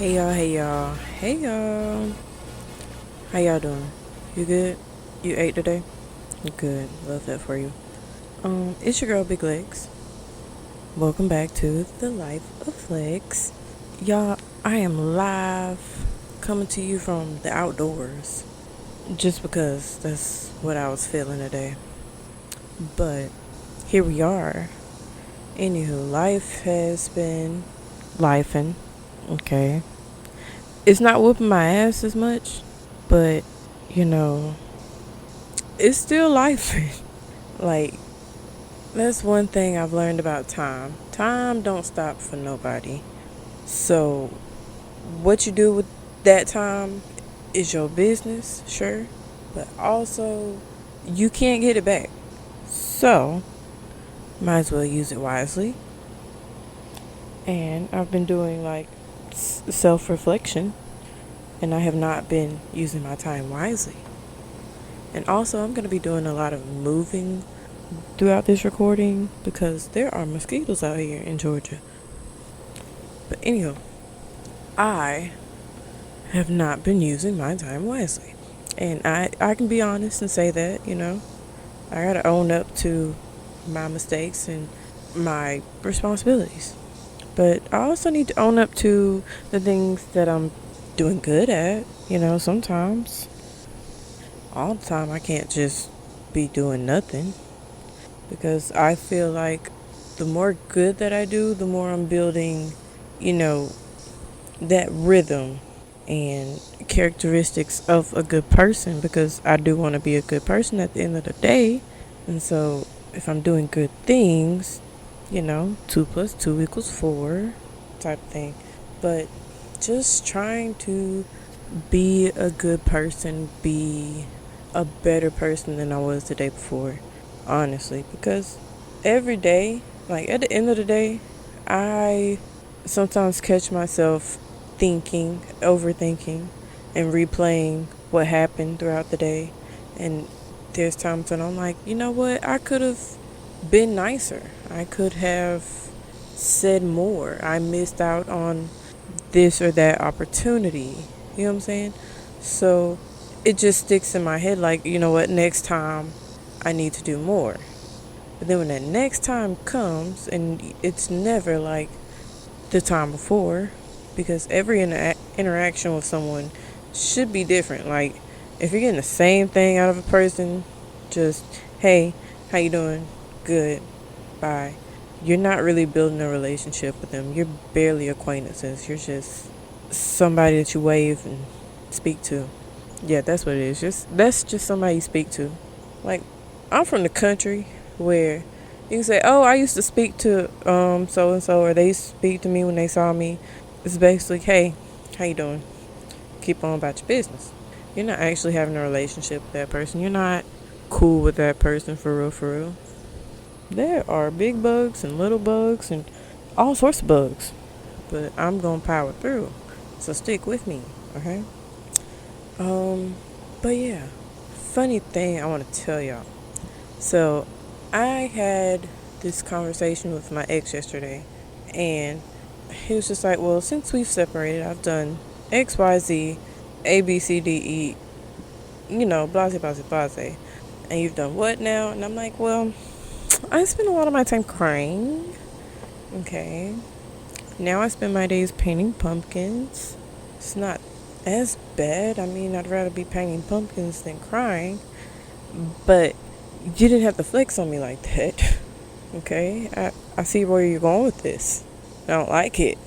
Hey y'all, hey y'all, hey y'all. How y'all doing? You good? You ate today? Good. Love that for you. It's your girl Big Legs. Welcome back to the Life of Legs. Y'all, I am live coming to you from the outdoors. Just because that's what I was feeling today. But here we are. Anywho, life has been lifing. Okay. It's not whooping my ass as much, but you know, it's still life. Like, that's one thing I've learned about time. Time don't stop for nobody. So, what you do with that time is your business, sure, but also you can't get it back. So, might as well use it wisely. And I've been doing like self reflection, and I have not been using my time wisely. And also, I'm going to be doing a lot of moving throughout this recording because there are mosquitoes out here in Georgia. But anyhow, I have not been using my time wisely. And I can be honest and say that, I got to own up to my mistakes and my responsibilities. But I also need to own up to the things that I'm doing good at, sometimes. All the time I can't just be doing nothing. Because I feel like the more good that I do, the more I'm building, you know, that rhythm and characteristics of a good person, because I do want to be a good person at the end of the day. And so if I'm doing good things, 2 plus 2 equals 4 type of thing. But just trying to be a good person, be a better person than I was the day before, honestly, because every day, like at the end of the day, I sometimes catch myself thinking, overthinking, and replaying what happened throughout the day. And there's times when I'm like, you know what, I could have been nicer. I could have said more. I missed out on this or that opportunity. You know what I'm saying? So it just sticks in my head like, you know what, next time I need to do more. But then when that next time comes, and it's never like the time before, because every interaction with someone should be different. Like, if you're getting the same thing out of a person, just, hey, how you doing? Good. Bye. You're not really building a relationship with them. You're barely acquaintances. You're just somebody that you wave and speak to. Yeah, that's what it is. That's just somebody you speak to. Like, I'm from the country where you can say, "Oh, I used to speak to so and so," or they used to speak to me when they saw me. It's basically, "Hey, how you doing? Keep on about your business." You're not actually having a relationship with that person. You're not cool with that person for real, for real. There are big bugs and little bugs and all sorts of bugs, but I'm gonna power through. So stick with me, okay? But yeah, funny thing I want to tell y'all. So I had this conversation with my ex yesterday, and he was just like, "Well, since we've separated, I've done X, Y, Z, A, B, C, D, E, blase, blase, blase, and you've done what now?" And I'm like, "Well, I spend a lot of my time crying. Okay, now I spend my days painting pumpkins. It's not as bad. I mean, I'd rather be painting pumpkins than crying, but you didn't have to flex on me like that." Okay, I see where you're going with this. I don't like it.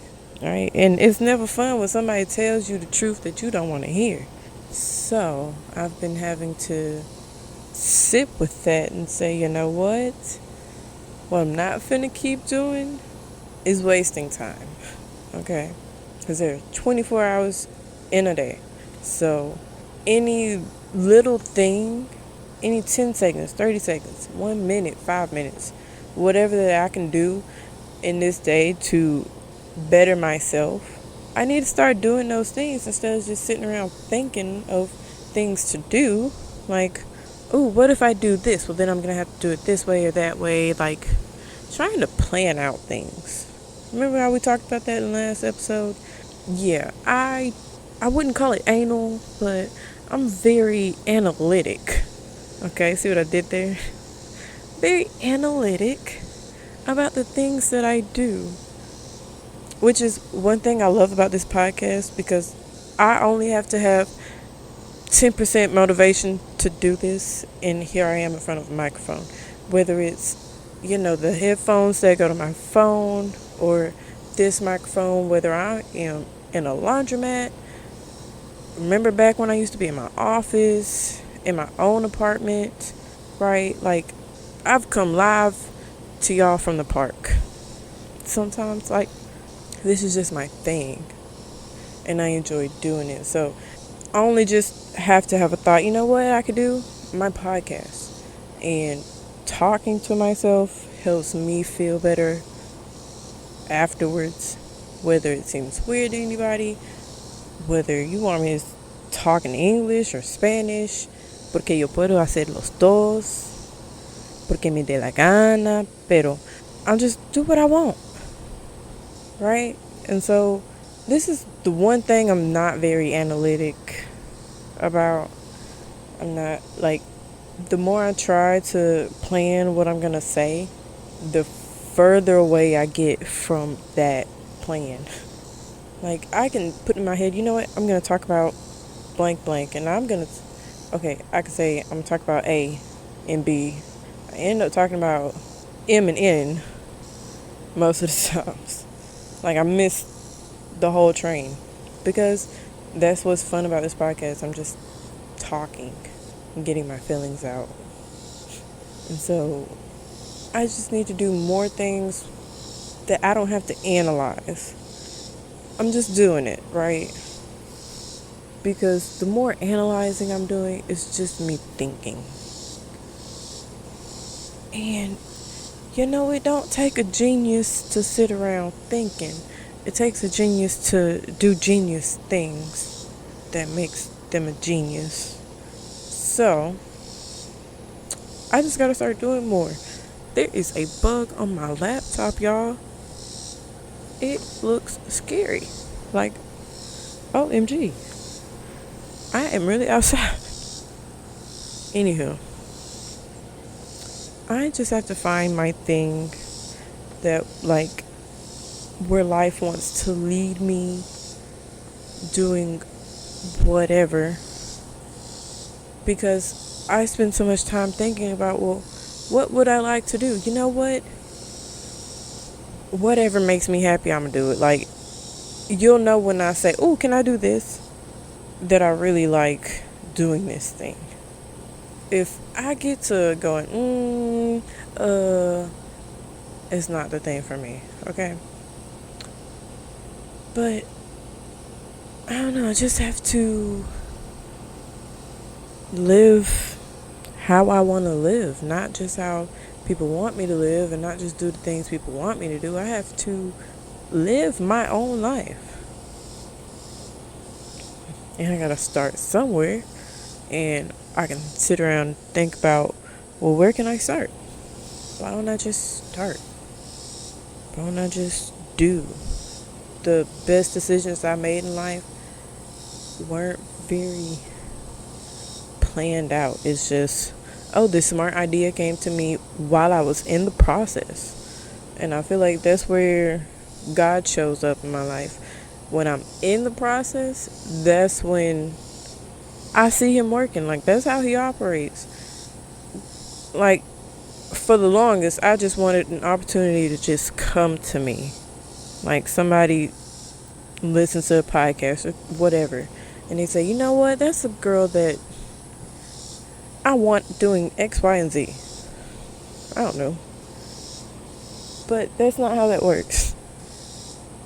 All right, and it's never fun when somebody tells you the truth that you don't want to hear. So I've been having to sit with that and say, you know what I'm not finna keep doing is wasting time. Okay, because there are 24 hours in a day. So any little thing, any 10 seconds, 30 seconds, 1 minute, 5 minutes, whatever that I can do in this day to better myself, I need to start doing those things instead of just sitting around thinking of things to do. Like, oh, what if I do this? Well, then I'm going to have to do it this way or that way. Like, trying to plan out things. Remember how we talked about that in the last episode? yeah, I wouldn't call it anal, but I'm very analytic. Okay, see what I did there? Very analytic about the things that I do. Which is one thing I love about this podcast, because I only have to have 10% motivation to do this, and here I am in front of a microphone. Whether it's, the headphones that go to my phone, or this microphone, whether I am in a laundromat. Remember back when I used to be in my office, in my own apartment, right? Like, I've come live to y'all from the park. Sometimes, like, this is just my thing, and I enjoy doing it. So I only just have to have a thought, you know what I could do? My podcast. And talking to myself helps me feel better afterwards, whether it seems weird to anybody, whether you want me to talk in English or Spanish, porque yo puedo hacer los dos, porque me dé la gana, pero I'll just do what I want, right? And so this is the one thing I'm not very analytic about. I'm not, like, the more I try to plan what I'm gonna say, the further away I get from that plan. Like, I can put in my head, you know what, I'm gonna talk about blank blank, and I could say I'm gonna talk about A and B. I end up talking about M and N most of the times. Like, I miss the whole train, because that's what's fun about this podcast. I'm just talking and getting my feelings out. And so I just need to do more things that I don't have to analyze. I'm just doing it, right? Because the more analyzing I'm doing, it's just me thinking. And it don't take a genius to sit around thinking. It takes a genius to do genius things that makes them a genius. So I just gotta start doing more. There is a bug on my laptop, y'all. It looks scary. Like, OMG. I am really outside. Anywho, I just have to find my thing that, like, where life wants to lead me doing whatever. Because I spend so much time thinking about, well, what would I like to do? You know what? Whatever makes me happy, I'm going to do it. Like, you'll know when I say, oh, can I do this? That I really like doing this thing. If I get to going, it's not the thing for me, okay? But I don't know, I just have to live how I want to live, not just how people want me to live, and not just do the things people want me to do. I have to live my own life. And I gotta start somewhere, and I can sit around and think about, well, where can I start? Why don't I just start? Why don't I just do? The best decisions I made in life weren't very planned out. It's just, this smart idea came to me while I was in the process. And I feel like that's where God shows up in my life. When I'm in the process, that's when I see him working. Like, that's how he operates. Like, for the longest, I just wanted an opportunity to just come to me. Like, somebody listens to a podcast or whatever, and they say, you know what, that's a girl that I want doing X, Y, and Z. I don't know. But that's not how that works.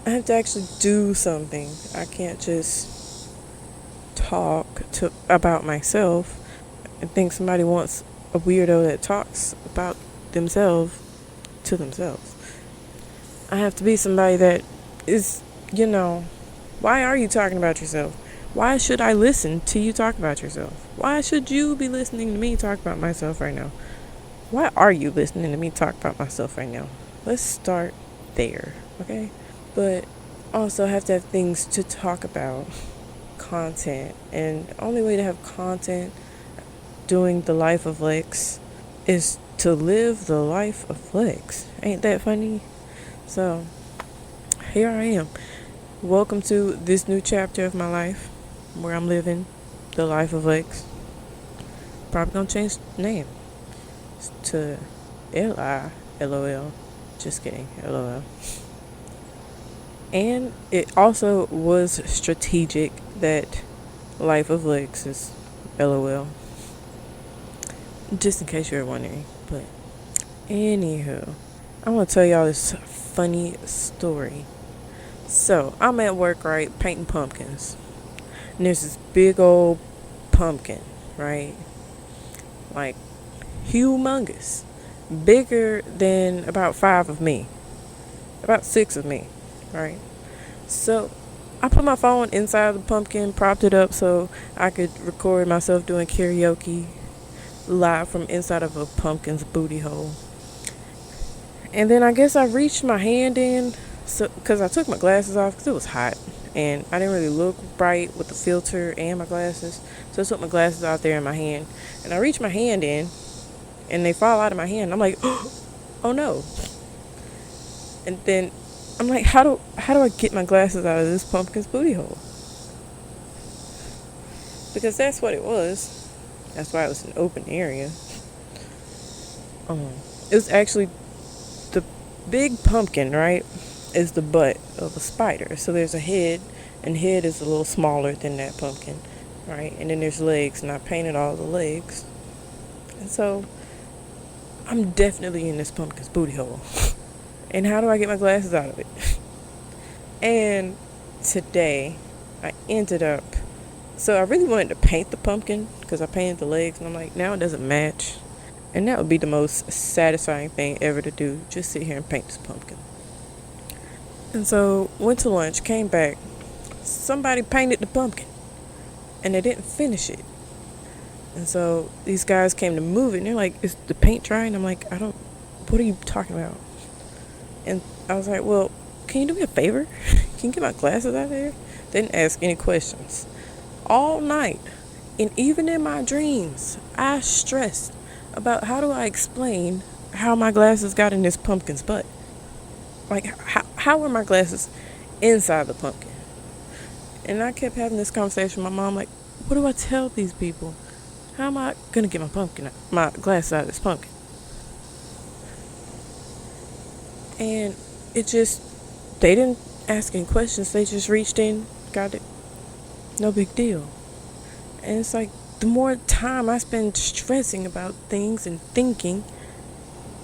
I have to actually do something. I can't just talk about myself and think somebody wants a weirdo that talks about themselves to themselves. I have to be somebody that is, why are you talking about yourself? Why should I listen to you talk about yourself? Why should you be listening to me talk about myself right now? Why are you listening to me talk about myself right now? Let's start there, okay? But also have to have things to talk about, content. And the only way to have content doing the life of Lex is to live the life of Lex. Ain't that funny? So, here I am. Welcome to this new chapter of my life where I'm living the life of Lex. Probably gonna change the name to Li, LOL. Just kidding, LOL. And it also was strategic that Life of Lex is LOL. Just in case you're wondering. But anywho, I want to tell y'all this funny story. So I'm at work, right, painting pumpkins. And there's this big old pumpkin, right? Like humongous. Bigger than about 5 of me. About 6 of me, right? So I put my phone inside the pumpkin, propped it up so I could record myself doing karaoke live from inside of a pumpkin's booty hole. And then I guess I reached my hand in, so because I took my glasses off because it was hot and I didn't really look right with the filter and my glasses. So I took my glasses out there in my hand and I reached my hand in and they fall out of my hand. I'm like, oh no. And then I'm like, how do I get my glasses out of this pumpkin's booty hole? Because that's what it was. That's why it was an open area. It was actually the big pumpkin, right? Is the butt of a spider. So there's a head, and head is a little smaller than that pumpkin, right? And then there's legs, and I painted all the legs. And so I'm definitely in this pumpkin's booty hole. And how do I get my glasses out of it? And today I ended up, so I really wanted to paint the pumpkin because I painted the legs and I'm like, now it doesn't match. And that would be the most satisfying thing ever to do, just sit here and paint this pumpkin. And so went to lunch, came back, somebody painted the pumpkin and they didn't finish it. And so these guys came to move it and they're like, is the paint dry? And I'm like, what are you talking about? And I was like, well, can you do me a favor? Can you get my glasses out of there? They didn't ask any questions. All night, and even in my dreams, I stressed about how do I explain how my glasses got in this pumpkin's butt. Like, how are my glasses inside the pumpkin? And I kept having this conversation with my mom, like, what do I tell these people? How am I going to get my glasses out of this pumpkin? And it just, they didn't ask any questions. They just reached in, got it. No big deal. And it's like, the more time I spend stressing about things and thinking,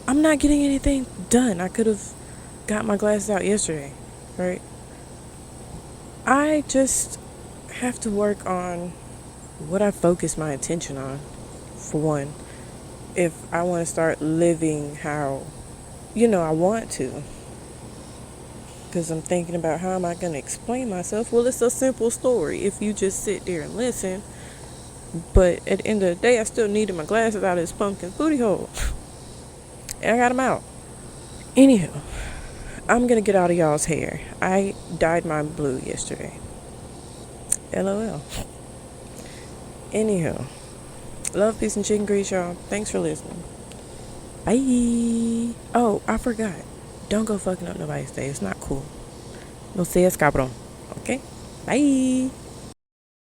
I'm not getting anything done. I could have got my glasses out yesterday, right? I just have to work on what I focus my attention on, for one. If I want to start living how, I want to. Because I'm thinking about how am I going to explain myself. Well, it's a simple story if you just sit there and listen. But at the end of the day, I still needed my glasses out of this pumpkin's booty hole. And I got them out. Anyhow, I'm going to get out of y'all's hair. I dyed mine blue yesterday. LOL. Anyhow, love, peace, and chicken grease, y'all. Thanks for listening. Bye. Oh, I forgot. Don't go fucking up nobody's day. It's not cool. No seas cabrón. Okay? Bye.